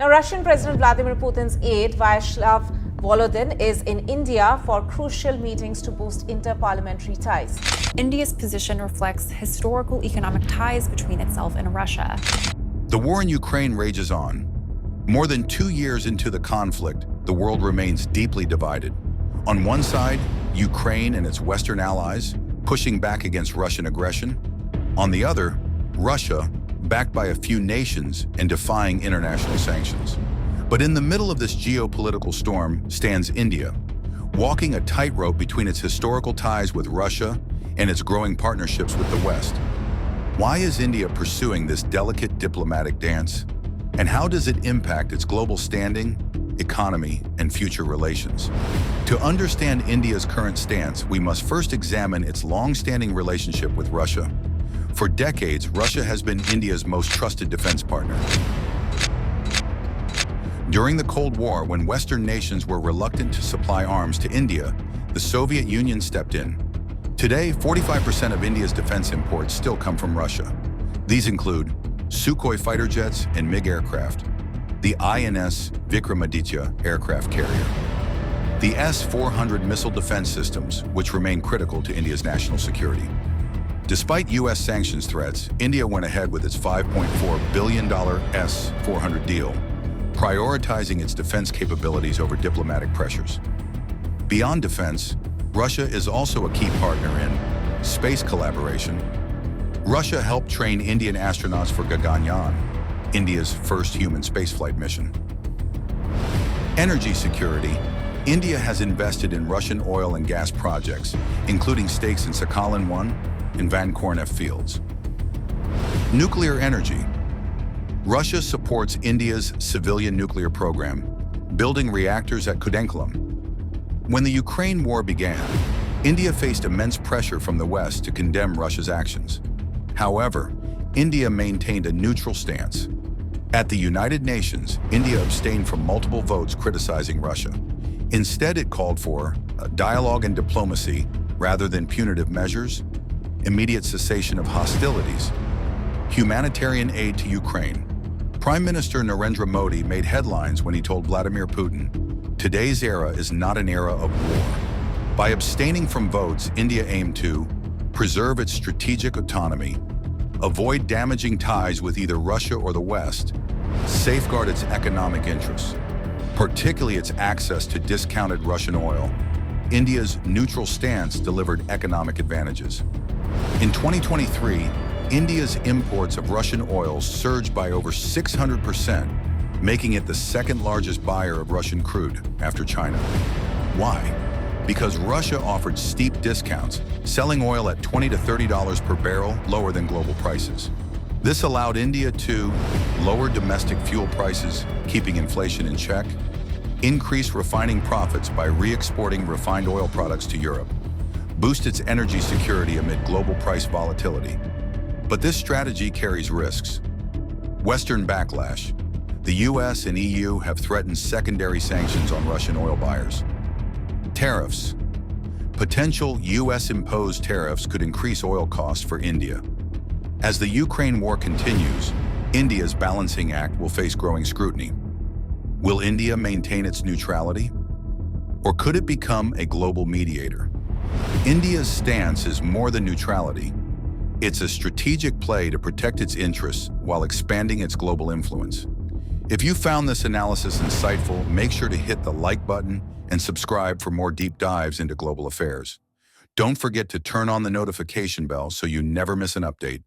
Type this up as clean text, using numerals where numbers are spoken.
Now, Russian President Vladimir Putin's aide, Vyacheslav Volodin, is in India for crucial meetings to boost inter-parliamentary ties. India's position reflects historical economic ties between itself and Russia. The war in Ukraine rages on. More than 2 years into the conflict, the world remains deeply divided. On one side, Ukraine and its Western allies pushing back against Russian aggression. On the other, Russia, backed by a few nations and defying international sanctions. But in the middle of this geopolitical storm stands India, walking a tightrope between its historical ties with Russia and its growing partnerships with the West. Why is India pursuing this delicate diplomatic dance? And how does it impact its global standing, economy, and future relations? To understand India's current stance, we must first examine its long-standing relationship with Russia. For decades, Russia has been India's most trusted defense partner. During the Cold War, when Western nations were reluctant to supply arms to India, the Soviet Union stepped in. Today, 45% of India's defense imports still come from Russia. These include Sukhoi fighter jets and MiG aircraft, the INS Vikramaditya aircraft carrier, the S-400 missile defense systems, which remain critical to India's national security. Despite U.S. sanctions threats, India went ahead with its $5.4 billion S-400 deal, prioritizing its defense capabilities over diplomatic pressures. Beyond defense, Russia is also a key partner in space collaboration. Russia helped train Indian astronauts for Gaganyaan, India's first human spaceflight mission. Energy security. India has invested in Russian oil and gas projects, including stakes in Sakhalin-1 and Van Kornev fields. Nuclear energy. Russia supports India's civilian nuclear program, building reactors at Kudankulam. When the Ukraine war began, India faced immense pressure from the West to condemn Russia's actions. However, India maintained a neutral stance. At the United Nations, India abstained from multiple votes criticizing Russia. Instead, it called for dialogue and diplomacy rather than punitive measures, immediate cessation of hostilities, humanitarian aid to Ukraine. Prime Minister Narendra Modi made headlines when he told Vladimir Putin, "Today's era is not an era of war." By abstaining from votes, India aimed to preserve its strategic autonomy, avoid damaging ties with either Russia or the West, safeguard its economic interests, particularly its access to discounted Russian oil. India's neutral stance delivered economic advantages. In 2023, India's imports of Russian oil surged by over 600%, making it the second largest buyer of Russian crude after China. Why? Because Russia offered steep discounts, selling oil at $20 to $30 per barrel, lower than global prices. This allowed India to lower domestic fuel prices, keeping inflation in check, increase refining profits by re-exporting refined oil products to Europe, boost its energy security amid global price volatility. But this strategy carries risks. Western backlash. The US and EU have threatened secondary sanctions on Russian oil buyers. Tariffs. Potential US-imposed tariffs could increase oil costs for India. As the Ukraine war continues, India's balancing act will face growing scrutiny. Will India maintain its neutrality? Or could it become a global mediator? India's stance is more than neutrality. It's a strategic play to protect its interests while expanding its global influence. If you found this analysis insightful, make sure to hit the like button and subscribe for more deep dives into global affairs. Don't forget to turn on the notification bell so you never miss an update.